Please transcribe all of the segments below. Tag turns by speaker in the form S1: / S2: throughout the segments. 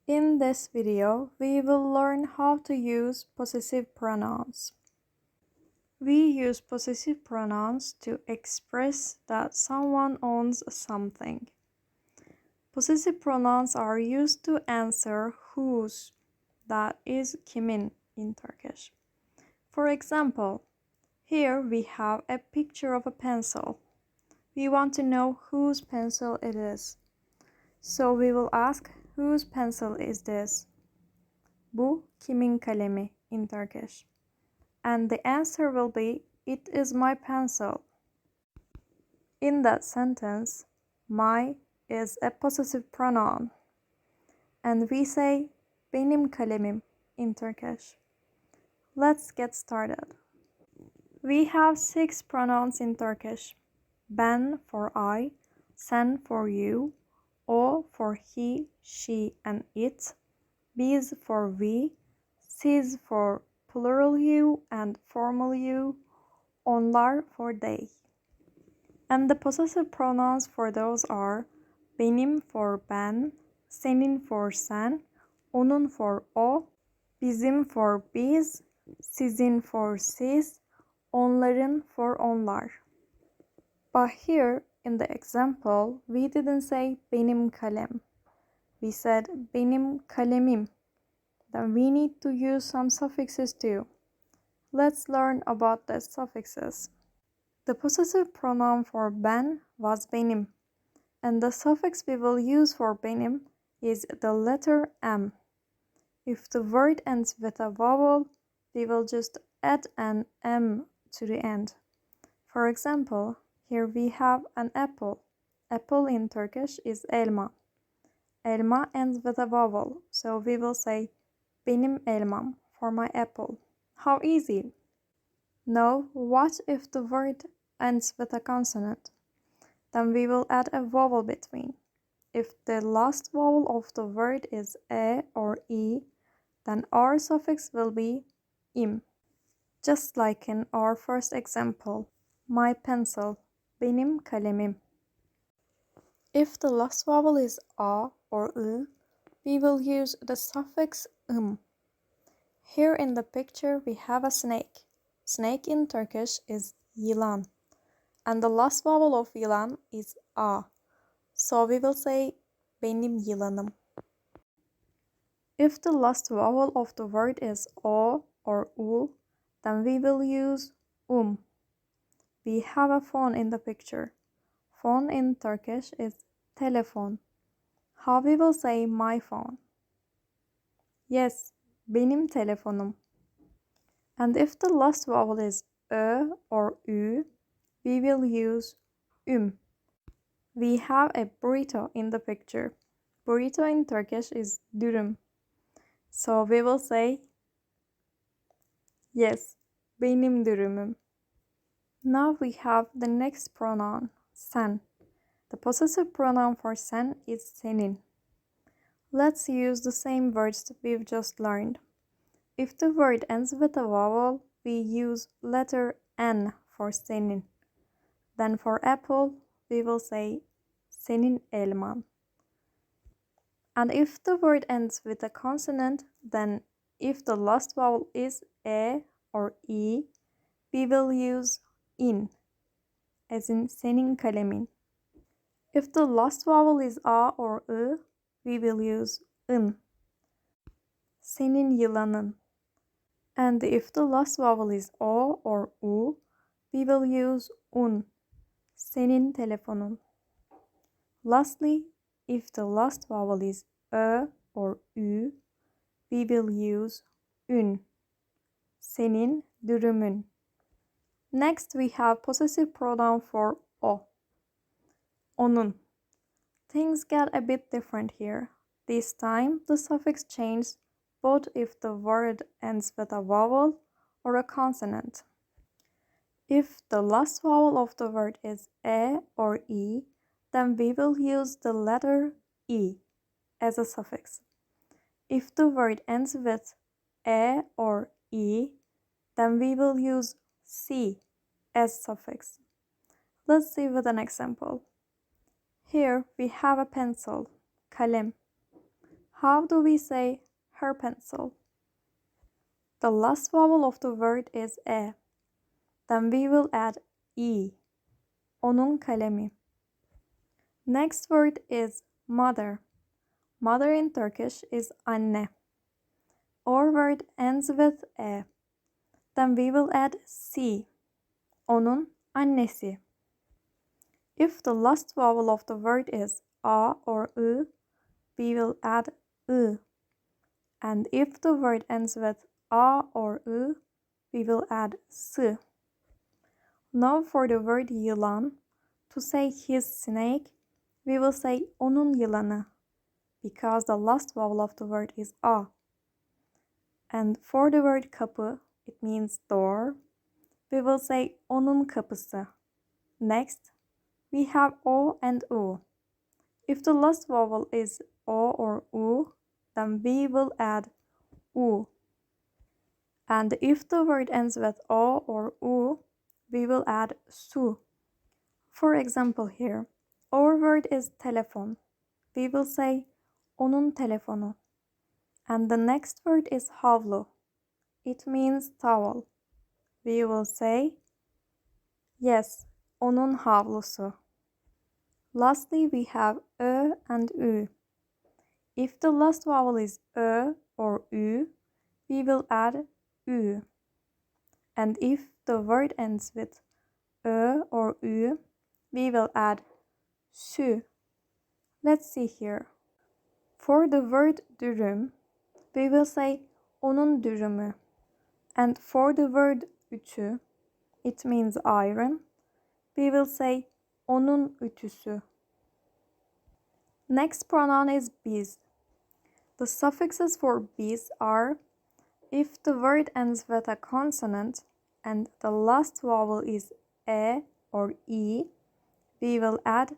S1: In this video, we will learn how to use possessive pronouns. We use possessive pronouns to express that someone owns something. Possessive pronouns are used to answer whose, that is kimin in Turkish. For example, here we have a picture of a pencil. We want to know whose pencil it is. So we will ask, whose pencil is this? Bu kimin kalemi in Turkish. And the answer will be, it is my pencil. In that sentence, my is a possessive pronoun. And we say, benim kalemim in Turkish. Let's get started. We have 6 pronouns in Turkish. Ben for I, sen for you, o for he, she, and it, biz for we, siz for plural you and formal you, onlar for they. And the possessive pronouns for those are benim for ben, senin for sen, onun for o, bizim for biz, sizin for siz, onların for onlar. But here in the example, we didn't say benim kalem. We said benim kalemim. Then we need to use some suffixes too. Let's learn about the suffixes. The possessive pronoun for ben was benim, and the suffix we will use for benim is the letter m. If the word ends with a vowel, we will just add an m to the end. For example, here we have an apple. Apple in Turkish is elma. Elma ends with a vowel, so we will say benim elmam for my apple. How easy! Now, what if the word ends with a consonant? Then we will add a vowel between. If the last vowel of the word is e or e, then our suffix will be im. Just like in our first example, my pencil, benim kalemim. If the last vowel is a or ı, we will use the suffix ım. Here in the picture we have a snake. Snake in Turkish is yılan. And the last vowel of yılan is a. So we will say benim yılanım. If the last vowel of the word is o or u, then we will use We have a phone in the picture. Phone in Turkish is telefon. How we will say my phone? Yes, benim telefonum. And if the last vowel is ö or ü, we will use We have a burrito in the picture. Burrito in Turkish is dürüm. So we will say, yes, benim dürümüm. Now we have the next pronoun, sen. The possessive pronoun for sen is senin. Let's use the same words we've just learned. If the word ends with a vowel, we use letter N for senin. Then for apple, we will say senin elman. And if the word ends with a consonant, then if the last vowel is e or e, we will use in, as in senin kalemin. If the last vowel is a or ı, we will use ın, senin yılanın. And if the last vowel is o or u, we will use un, senin telefonun. Lastly, if the last vowel is ö or ü, we will use ün, senin dürümün. Next, we have possessive pronoun for o, onun. Things get a bit different here. This time, the suffix changes both if the word ends with a vowel or a consonant. If the last vowel of the word is e or e, then we will use the letter e as a suffix. If the word ends with e or e, then we will use c as suffix. Let's see with an example. Here we have a pencil, kalem. How do we say her pencil? The last vowel of the word is e. Then we will add e. Onun kalemi. Next word is mother. Mother in Turkish is anne. Our word ends with e. Then we will add c. Onun annesi. If the last vowel of the word is a or ı, we will add ı. And if the word ends with a or ı, we will add s. Now for the word yılan, to say his snake, we will say onun yılanı, because the last vowel of the word is a. And for the word kapı, it means door, we will say onun kapısı. Next, we have o and u. If the last vowel is o or u, then we will add u. And if the word ends with o or u, we will add su. For example here, our word is telefon. We will say onun telefonu. And the next word is havlu. It means towel. We will say, yes, onun havlusu. Lastly, we have ö and ü. If the last vowel is ö or ü, we will add ü. And if the word ends with ö or ü, we will add sü. Let's see here. For the word dürüm, we will say onun dürümü. And for the word ütü, it means iron, we will say onun ütüsü. Next pronoun is biz. The suffixes for biz are, if the word ends with a consonant and the last vowel is e or e, we will add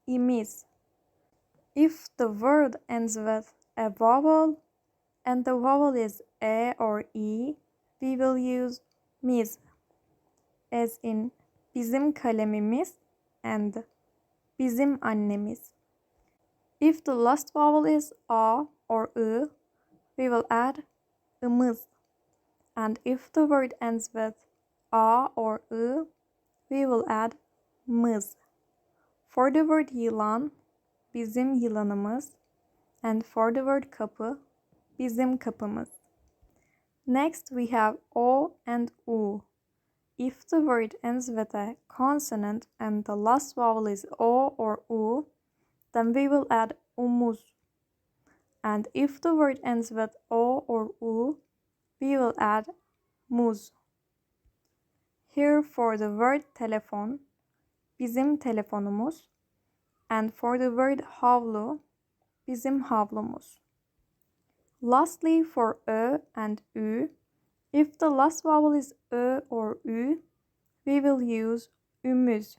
S1: imiz. If the word ends with a vowel and the vowel is e or e, we will use miz, as in bizim kalemimiz and bizim annemiz. If the last vowel is a or ı, we will add ımız. And if the word ends with a or ı, we will add mız. For the word yılan, bizim yılanımız. And for the word kapı, bizim kapımız. Next we have o and u. If the word ends with a consonant and the last vowel is o or u, then we will add umuz. And if the word ends with o or u, we will add muz. Here for the word telefon, bizim telefonumuz. And for the word havlu, bizim havlumuz. Lastly, for ö and ü, if the last vowel is ö or ü, we will use ümüz.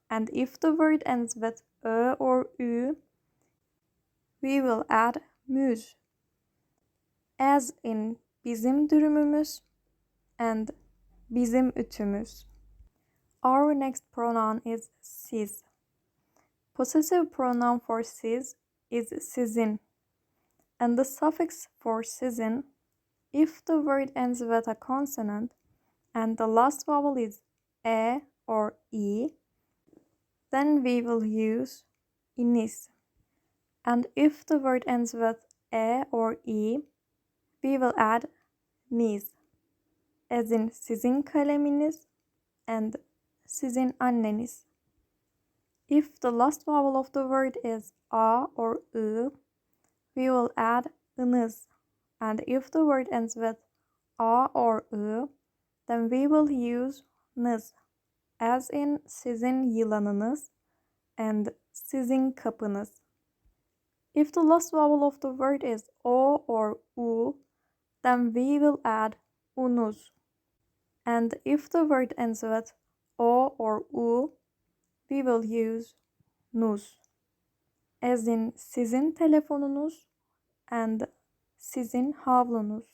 S1: And if the word ends with ö or ü, we will add müz. As in bizim dürümümüz and bizim ütümüz. Our next pronoun is siz. Possessive pronoun for siz is sizin. And the suffix for sizin, if the word ends with a consonant and the last vowel is e or e, then we will use iniz. And if the word ends with e or e, we will add niz, as in sizin kaleminiz and sizin anneniz. If the last vowel of the word is a or ı, we will add ınız. And if the word ends with a or ı, then we will use nız, as in sizin yılanınız and sizin kapınız. If the last vowel of the word is o or u, then we will add unuz. And if the word ends with o or u, we will use nuz, as in sizin telefonunuz and sizin havlunuz.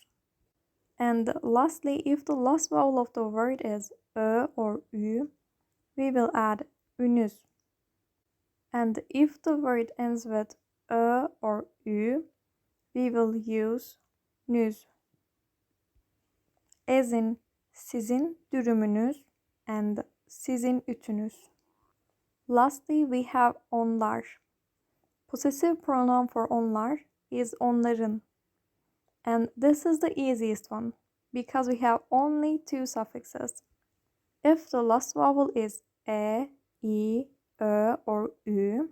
S1: And lastly, if the last vowel of the word is ö or ü, we will add ünüz. And if the word ends with ö or ü, we will use nüz. As in sizin dürümünüz and sizin ütünüz. Lastly, we have onlar. Possessive pronoun for onlar is onların. And this is the easiest one because we have only two suffixes. If the last vowel is e, I, ö, or ü,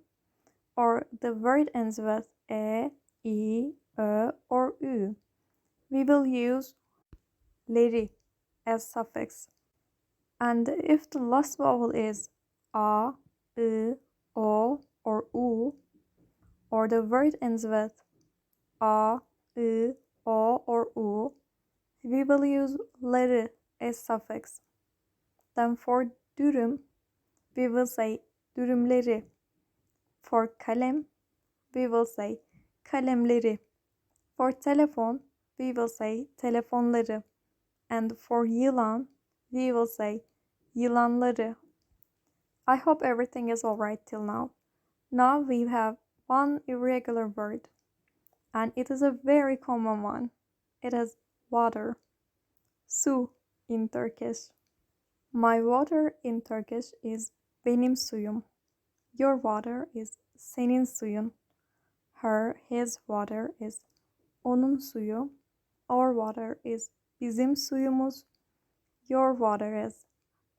S1: or the word ends with e, I, ö, or ü, we will use leri as suffix. And if the last vowel is a, I, o, or u, or the word ends with a, I, o, or u, we will use leri as suffix. Then for dürüm, we will say dürümleri. For kalem, we will say kalemleri. For telefon, we will say telefonları. And for yılan, we will say yılanları. I hope everything is alright till now. Now we have one irregular word. And it is a very common one. It is water. Su in Turkish. My water in Turkish is benim suyum. Your water is senin suyun. His water is onun suyu. Our water is bizim suyumuz. Your water is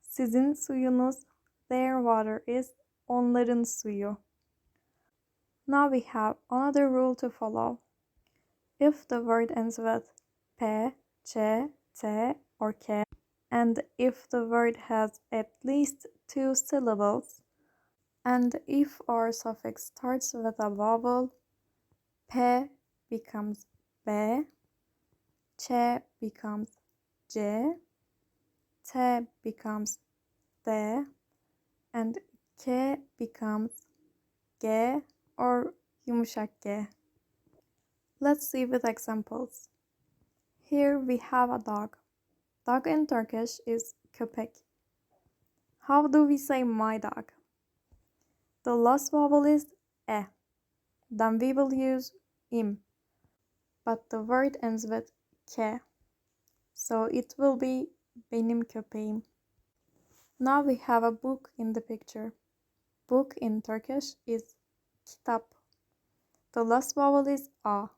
S1: sizin suyunuz. Their water is onların suyu. Now we have another rule to follow. If the word ends with p, ç, t, or k, and if the word has at least two syllables, and if our suffix starts with a vowel, p becomes b, ç becomes c, t becomes d, and k becomes g or yumuşak g. Let's see with examples. Here we have a dog. Dog in Turkish is köpek. How do we say my dog? The last vowel is e. Then we will use im. But the word ends with ke. So it will be benim köpeğim. Now we have a book in the picture. Book in Turkish is kitap. The last vowel is a.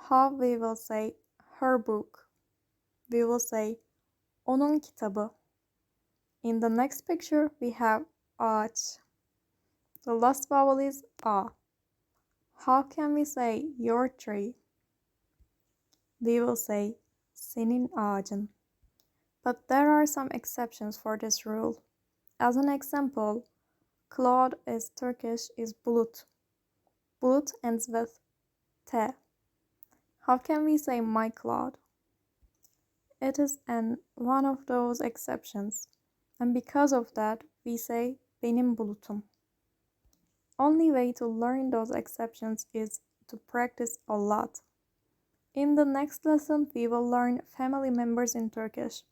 S1: How we will say her book? We will say onun kitabı. In the next picture we have ağaç. The last vowel is a. How can we say your tree? We will say senin ağacın. But there are some exceptions for this rule. As an example, cloud is Turkish is bulut. Bulut ends with t. How can we say my cloud? It is one of those exceptions, and because of that, we say benim bulutum. Only way to learn those exceptions is to practice a lot. In the next lesson, we will learn family members in Turkish.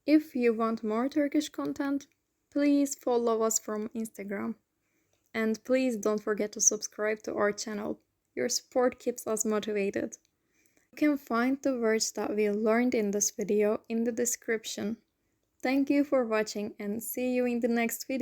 S1: If you want more Turkish content, please follow us from Instagram. And please don't forget to subscribe to our channel. Your support keeps us motivated. You can find the words that we learned in this video in the description. Thank you for watching and see you in the next video.